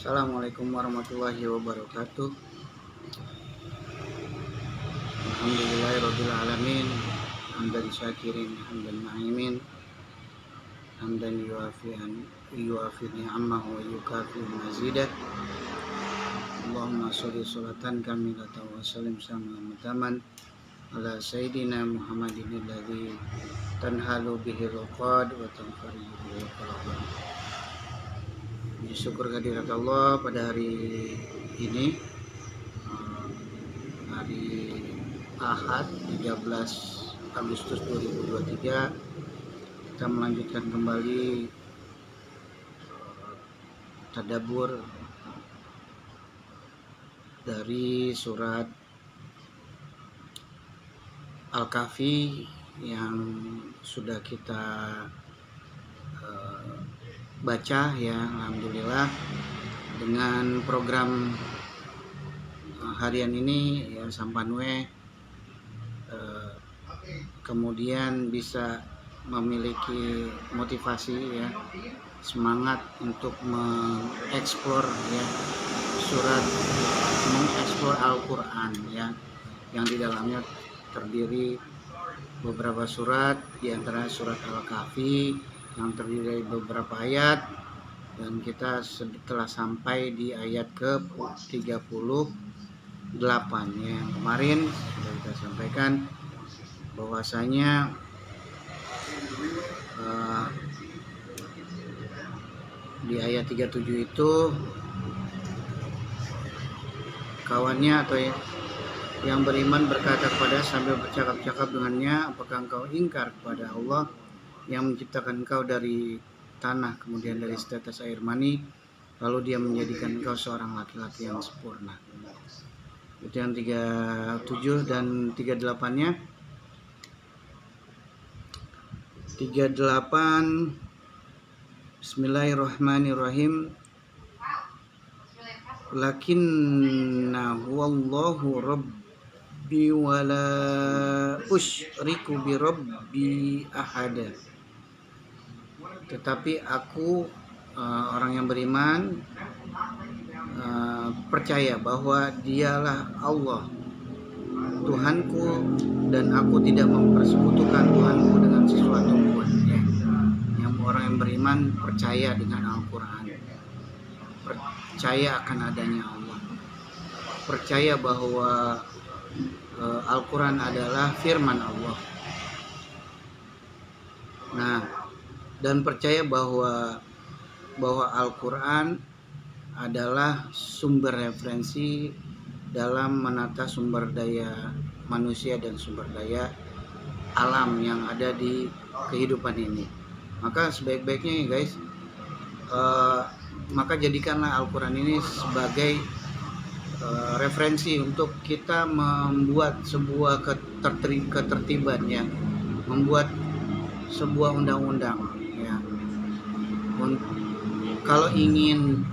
Assalamualaikum warahmatullahi wabarakatuh. Alhamdulillahirabbil alamin. Hamdan syakirin, hamdan na'imin, hamdan yuafi ni'amahu wa yukafi mazidah. Allahumma sholli sholatan kamilatan wa sallim salaman ala sayyidina Muhammadin alladzi tanhalu bihi ruqad wa tanfariju bihi qalban. Syukur kehadirat Allah pada hari ini, hari Ahad 13 Agustus 2023, kita melanjutkan kembali tadabbur dari surat Al-Kahfi yang sudah kita baca ya, alhamdulillah, dengan program harian ini ya Sampanwe kemudian bisa memiliki motivasi ya, semangat untuk mengeksplor ya mengeksplor Al-Quran ya, yang di dalamnya terdiri beberapa surat, di antara surat Al-Kahfi yang terdiri dari beberapa ayat, dan kita telah sampai di ayat ke-38 ya. Yang kemarin sudah kita sampaikan bahwasanya di ayat 37 itu kawannya atau yang beriman berkata kepada sambil bercakap-cakap dengannya, apakah engkau ingkar kepada Allah yang menciptakan engkau dari tanah, kemudian dari setetes air mani, lalu dia menjadikan engkau seorang laki-laki yang sempurna. Itu yang 37 dan 38-nya. 38 Bismillahirrahmanirrahim. Lakinnahu wallahu rabbi wala usyriku bi rabbi ahada. Tetapi aku orang yang beriman percaya bahwa dialah Allah Tuhanku, dan aku tidak mempersekutukan Tuhanku dengan sesuatu pun ya. Yang orang yang beriman percaya dengan Al-Quran, percaya akan adanya Allah, percaya bahwa Al-Quran adalah firman Allah. Nah, dan percaya bahwa Al-Quran adalah sumber referensi dalam menata sumber daya manusia dan sumber daya alam yang ada di kehidupan ini. Maka sebaik-baiknya ya guys, maka jadikanlah Al-Quran ini sebagai referensi untuk kita membuat sebuah ketertiban ya, membuat sebuah undang-undang ya. Kalau ingin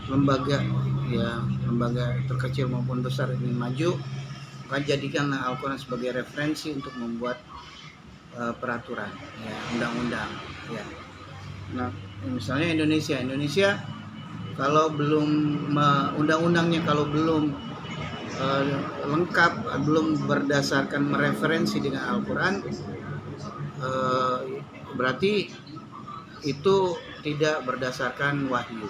lembaga terkecil maupun besar ingin maju, maka jadikanlah Al-Quran sebagai referensi untuk membuat peraturan ya, undang-undang ya. Nah, misalnya Indonesia kalau belum undang-undangnya kalau belum lengkap, belum berdasarkan mereferensi dengan Al-Quran, berarti itu tidak berdasarkan wahyu,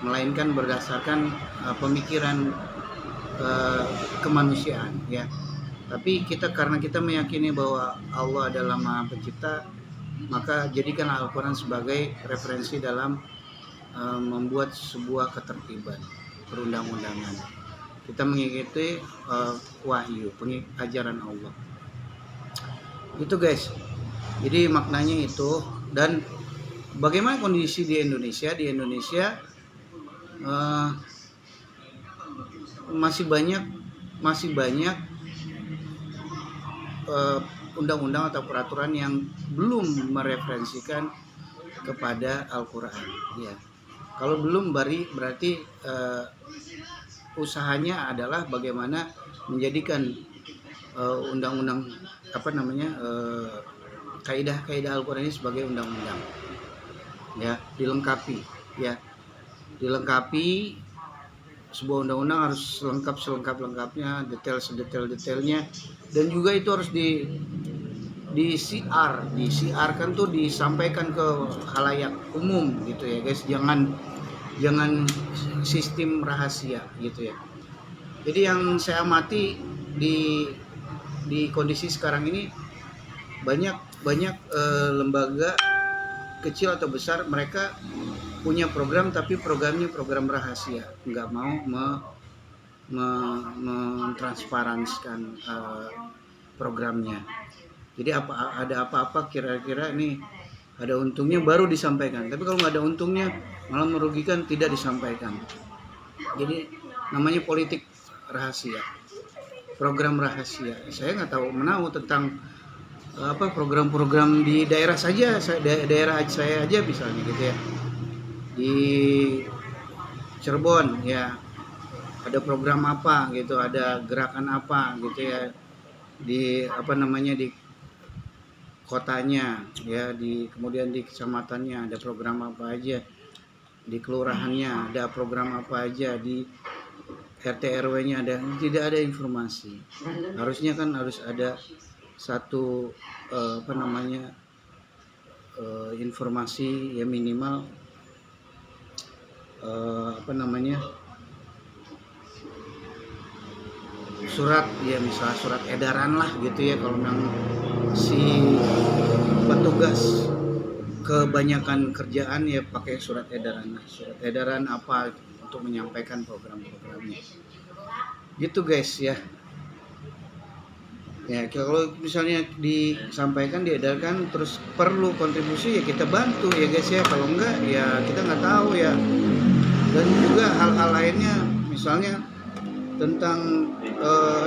melainkan berdasarkan pemikiran kemanusiaan ya. Tapi karena kita meyakini bahwa Allah adalah Maha Pencipta, maka jadikan Al-Quran sebagai referensi dalam membuat sebuah ketertiban perundang-undangan. Kita mengikuti wahyu, ajaran Allah. Itu guys. Jadi maknanya itu. Dan bagaimana kondisi di Indonesia? Di Indonesia masih banyak undang-undang atau peraturan yang belum mereferensikan kepada Al-Quran ya. Kalau belum berarti usahanya adalah bagaimana menjadikan undang-undang kaidah-kaidah Al-Quran ini sebagai undang-undang ya, dilengkapi ya. dilengkapi. Sebuah undang-undang harus lengkap selengkap-lengkapnya, detail sedetail-detailnya, dan juga itu harus di CR kan tuh, disampaikan ke khalayak umum gitu ya guys. Jangan sistem rahasia gitu ya. Jadi yang saya amati di kondisi sekarang ini, banyak lembaga kecil atau besar, mereka punya program tapi programnya program rahasia, nggak mau mentransparansikan programnya. Jadi ada apa-apa kira-kira ini ada untungnya baru disampaikan, tapi kalau nggak ada untungnya malah merugikan, tidak disampaikan. Jadi namanya politik rahasia, program rahasia. Saya nggak tahu menahu tentang program-program di daerah saja. Daerah saya aja misalnya gitu ya, di Cirebon ya, ada program apa gitu, ada gerakan apa gitu ya, di di kotanya ya, kemudian di kecamatannya ada program apa aja, di kelurahannya ada program apa aja, di RT RW-nya ada. Tidak ada informasi. Harusnya kan harus ada satu informasi ya, minimal surat ya, misalnya surat edaran lah gitu ya. Kalau memang si petugas kebanyakan kerjaan ya pakai surat edaran apa untuk menyampaikan program-programnya gitu guys ya. Ya kalau misalnya disampaikan, diedarkan, terus perlu kontribusi ya kita bantu ya guys ya. Kalau enggak ya kita nggak tahu ya. Dan juga hal-hal lainnya, misalnya tentang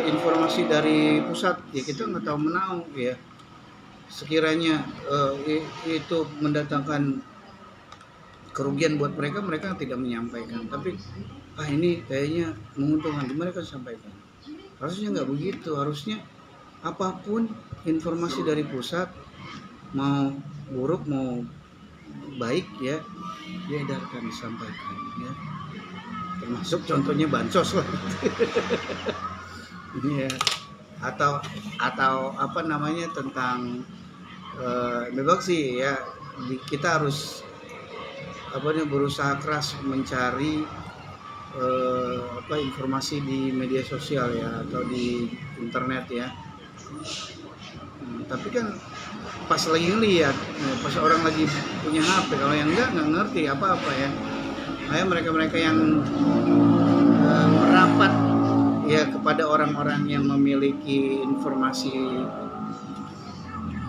informasi dari pusat ya, kita nggak tahu menahu ya. Sekiranya itu mendatangkan kerugian buat mereka tidak menyampaikan. Tapi ini kayaknya menguntungkan, mereka sampaikan. Harusnya nggak begitu. Harusnya apapun informasi dari pusat, mau buruk mau baik ya, diedarkan, disampaikan ya. Termasuk contohnya bansos lah ini ya, atau tentang memang sih ya, kita harus berusaha keras mencari informasi di media sosial ya, atau di internet ya. Tapi kan pas lagi ngeliat, pas orang lagi punya HP, kalau yang nggak ngerti apa-apa ya. Mereka yang merapat ya kepada orang-orang yang memiliki informasi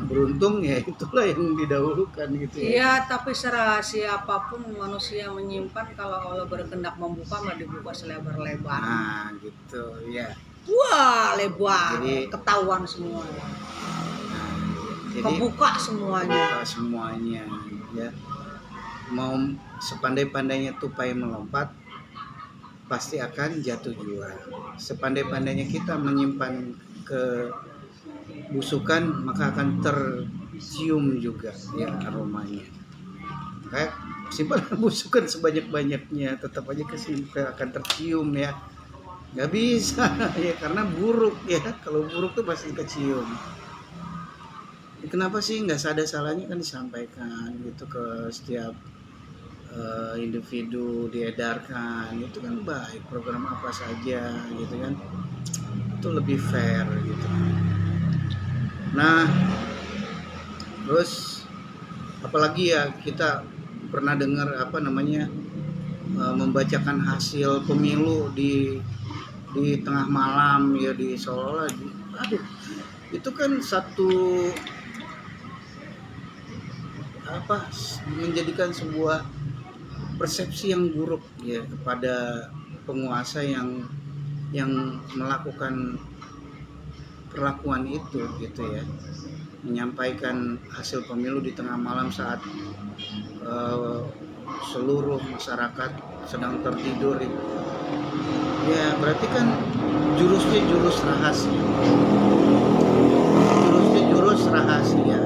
beruntung ya, itulah yang didahulukan gitu ya. Iya, tapi serahasia apapun manusia menyimpan, kalau Allah berkehendak membuka mah dibuka selebar-lebar. Nah gitu ya. Wah, lebar, jadi ketahuan semua. Jadi kebuka semuanya ya. Mau sepandai-pandainya tupai melompat, pasti akan jatuh jua. Sepandai-pandainya kita menyimpan kebusukan, maka akan tercium juga ya aromanya. Kayak simpan busukan sebanyak-banyaknya, tetap aja akan tercium ya. Nggak bisa ya, karena buruk ya. Kalau buruk tuh pasti kecium. Kenapa sih nggak ada salahnya kan disampaikan gitu ke setiap individu, diedarkan, itu kan baik. Program apa saja gitu kan, itu lebih fair gitu. Nah terus apalagi ya, kita pernah dengar membacakan hasil pemilu di tengah malam ya, di seolah-olah itu kan satu menjadikan sebuah persepsi yang buruk ya kepada penguasa yang melakukan perlakuan itu gitu ya, menyampaikan hasil pemilu di tengah malam saat seluruh masyarakat sedang tertidur itu. Ya berarti kan jurusnya jurus rahasia ya.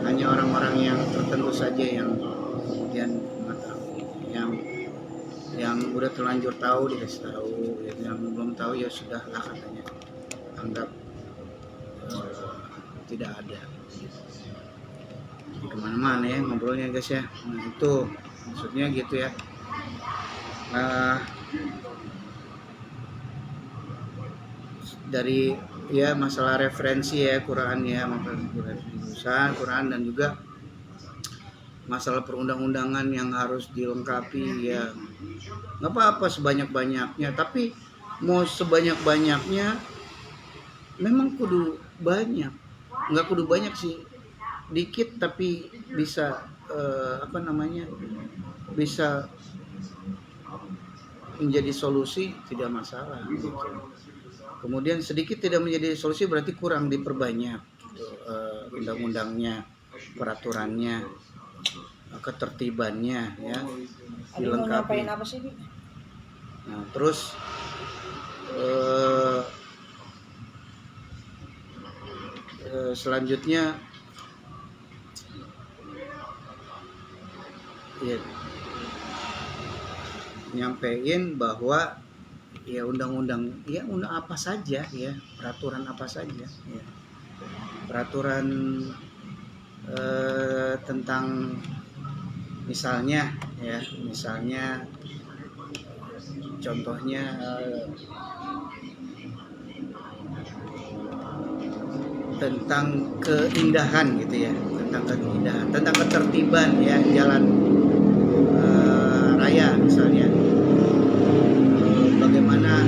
Hanya orang-orang yang tertentu saja yang kemudian mengetahui. Yang udah terlanjur tahu dikasih tahu, yang belum tahu ya sudahlah katanya, anggap tidak ada. Jadi kemana-mana ya ngobrolnya guys ya. Nah, itu maksudnya gitu ya. Dari ya masalah referensi ya Quran ya, Quran dan juga masalah perundang-undangan yang harus dilengkapi ya, nggak apa-apa sebanyak-banyaknya, tapi mau sebanyak-banyaknya memang kudu banyak, nggak kudu banyak sih, dikit tapi bisa bisa menjadi solusi, tidak masalah gitu. Kemudian sedikit tidak menjadi solusi berarti kurang diperbanyak gitu, undang-undangnya, peraturannya, ketertibannya ya, dilengkapi. Apa sih, Bi? Nah, terus selanjutnya ya, nyampein bahwa ya undang-undang ya apa saja ya, peraturan apa saja ya, peraturan tentang misalnya contohnya tentang keindahan gitu ya, tentang ketertiban ya, jalan raya misalnya, bagaimana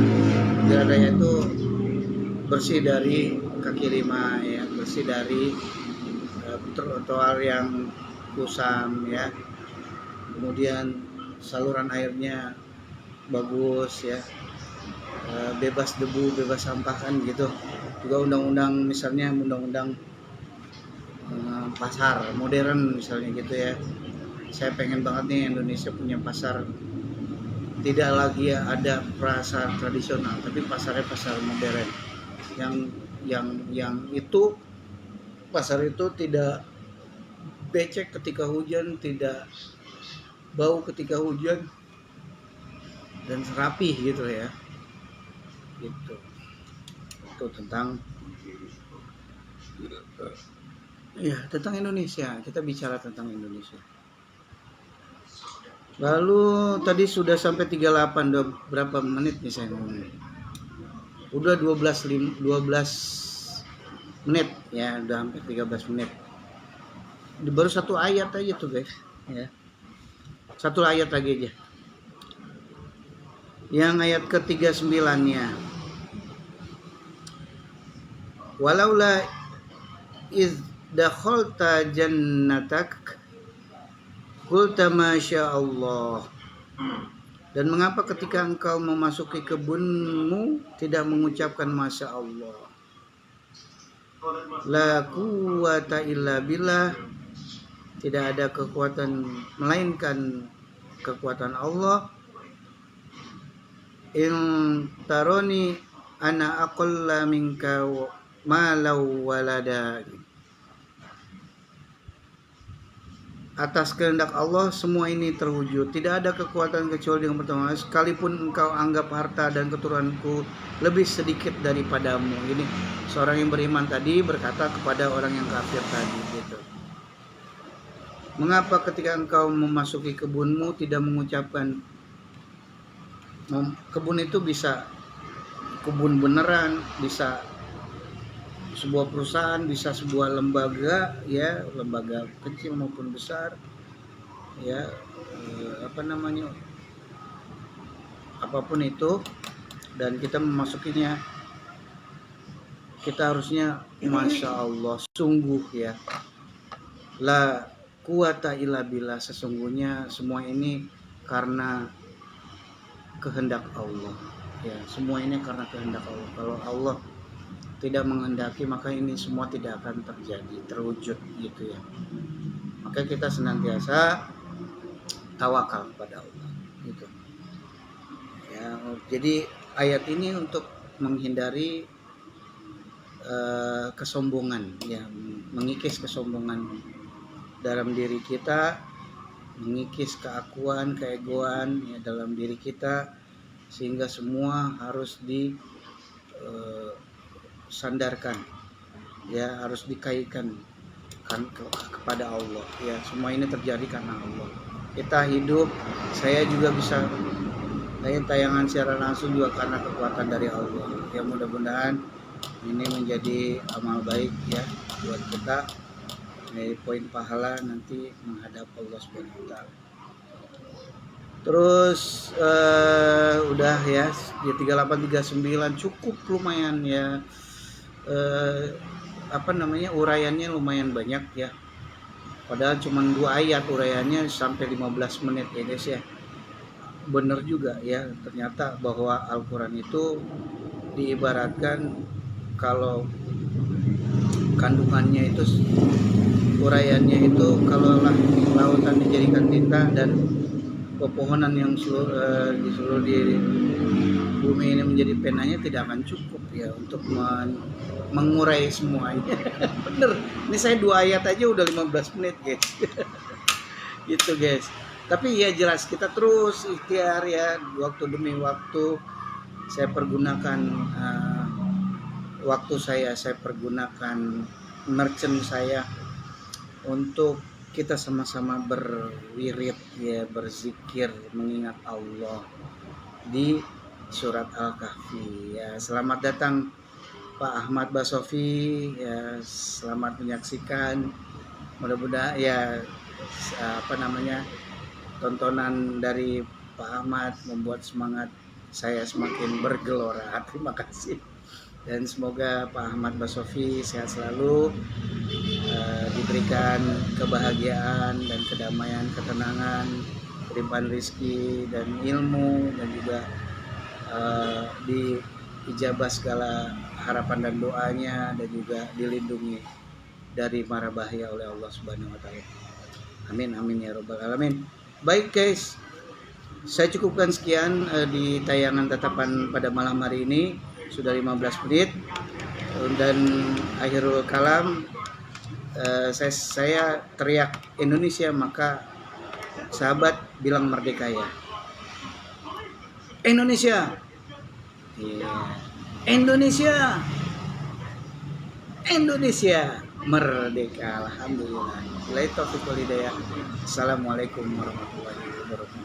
jalan raya itu bersih dari kaki lima ya, bersih dari trotoar yang kusam ya, kemudian saluran airnya bagus ya, bebas debu, bebas sampah kan gitu. Juga undang-undang misalnya undang-undang pasar modern misalnya gitu ya. Saya pengen banget nih Indonesia punya pasar, tidak lagi ada pasar tradisional tapi pasarnya pasar modern yang itu pasar itu tidak becek ketika hujan, tidak bau ketika hujan, dan rapi gitu ya. Gitu. Itu tentang Indonesia. Kita bicara tentang Indonesia. Lalu tadi sudah sampai 38, udah berapa menit nih saya ngomong? Udah 12 menit ya, udah hampir 13 menit. Baru satu ayat aja tuh guys ya. Satu ayat lagi aja. Yang ayat ke-39-nya. Walaula iz dakhalta jannatak qulta masya Allah. Dan mengapa ketika engkau memasuki kebunmu tidak mengucapkan masya Allah? La quwwata illa billah. Tidak ada kekuatan melainkan kekuatan Allah. In taroni ana aqalla minka malau walada. Atas kehendak Allah semua ini terwujud. Tidak ada kekuatan kecuali dengan pertolongan. Sekalipun engkau anggap harta dan keturunanku lebih sedikit daripadamu. Ini seorang yang beriman tadi berkata kepada orang yang kafir tadi gitu. Mengapa ketika engkau memasuki kebunmu tidak mengucapkan, kebun itu bisa kebun beneran, bisa sebuah perusahaan, bisa sebuah lembaga ya, lembaga kecil maupun besar ya, apapun itu, dan kita memasukinya kita harusnya masya Allah, sungguh ya, la quwata illa billah, sesungguhnya semua ini karena kehendak Allah ya, semua ini karena kehendak Allah. Kalau Allah tidak menghendaki maka ini semua tidak akan terjadi, terwujud gitu ya. Maka kita senantiasa tawakal kepada Allah gitu ya. Jadi ayat ini untuk menghindari kesombongan ya, mengikis kesombongan dalam diri kita mengikis keakuan, keegoan ya dalam diri kita, sehingga semua harus disandarkan, ya harus dikaitkan kepada Allah. Ya semua ini terjadi karena Allah. Kita hidup, saya juga bisa tayangan secara langsung juga karena kekuatan dari Allah. Ya mudah-mudahan ini menjadi amal baik ya buat kita, dari poin pahala nanti menghadap Allah Subhanahu wa taala. Terus udah ya 3839 cukup lumayan ya, uraiannya lumayan banyak ya. Padahal cuma 2 ayat uraiannya sampai 15 menit ya guys ya. Bener juga ya, ternyata bahwa Al-Quran itu diibaratkan kalau kandungannya itu, uraiannya itu kalau lautan dijadikan tinta dan pepohonan yang di seluruh di bumi ini menjadi penanya, tidak akan cukup ya untuk mengurai semuanya. Bener, ini saya 2 ayat aja udah 15 menit guys. Gitu guys. Tapi ya jelas kita terus ikhtiar ya, waktu demi waktu saya pergunakan waktu saya pergunakan merchant saya untuk kita sama-sama berwirid ya, berzikir mengingat Allah di surat Al-Kahfi ya. Selamat datang Pak Ahmad Basofi ya, selamat menyaksikan. Mudah-mudahan ya tontonan dari Pak Ahmad membuat semangat saya semakin bergelora. Terima kasih. Dan semoga Pak Ahmad Basofi sehat selalu, diberikan kebahagiaan dan kedamaian, ketenangan, kelimpahan rezeki dan ilmu, dan juga diijabah segala harapan dan doanya, dan juga dilindungi dari mara bahaya oleh Allah Subhanahu wa taala. Amin amin ya rabbal alamin. Baik guys, saya cukupkan sekian di tayangan tatapan pada malam hari ini, sudah 15 menit. Dan akhirul kalam, saya teriak Indonesia, maka sahabat bilang merdeka ya. Indonesia. Yeah. Indonesia. Indonesia merdeka, alhamdulillah. Assalamualaikum warahmatullahi wabarakatuh.